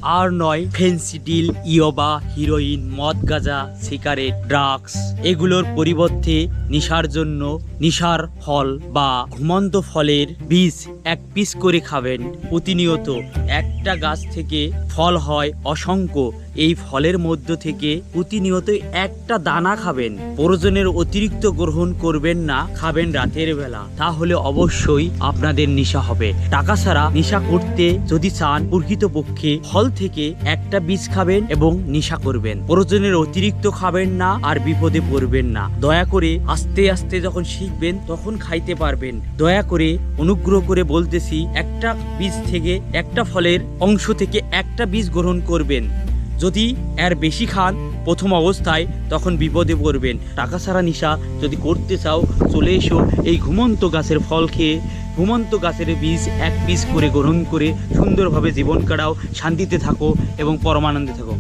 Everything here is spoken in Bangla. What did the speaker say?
আর নয় ফেন্সিডিল, ইয়োবা, হিরোইন, মদ, গাঁজা, সিগারেট, ড্রাগস। এগুলোর পরিবর্তে নেশার জন্য নেশার ফল বা ঘুমন্ত ফলের বীজ 1 পিস করে খাবেন প্রতিনিয়ত। একটা গাছ থেকে ফল হয় অসংখ্য, এই ফলের মধ্য থেকে প্রতিনিয়ত একটা দানা খাবেন। প্রয়োজনের অতিরিক্ত গ্রহণ করবেন না, খাবেন রাতের বেলা, তাহলে অবশ্যই আপনাদের নেশা হবে। টাকা ছাড়া নেশা করতে যদি চান, প্রকৃতপক্ষে ফল থেকে একটা বীজ খাবেন এবং নেশা করবেন। প্রয়োজনের অতিরিক্ত খাবেন না আর বিপদে পড়বেন না। দয়া করে আস্তে আস্তে যখন শিখবেন তখন খাইতে পারবেন। দয়া করে অনুগ্রহ করে বলতেছি, একটা বীজ থেকে, একটা ফলের অংশ থেকে একটা বীজ গ্রহণ করবেন। যদি এর বেশি খান প্রথম অবস্থায়, তখন বিপদে পড়বেন। টাকা ছাড়া নেশা যদি করতে চাও, চলে এসো এই ঘুমন্ত গাছের ফল খেয়ে, ঘুমন্ত গাছের বীজ 1 পিস করে গ্রহণ করে সুন্দরভাবে জীবন কাটাও, শান্তিতে থাকো এবং পরমানন্দে থাকো।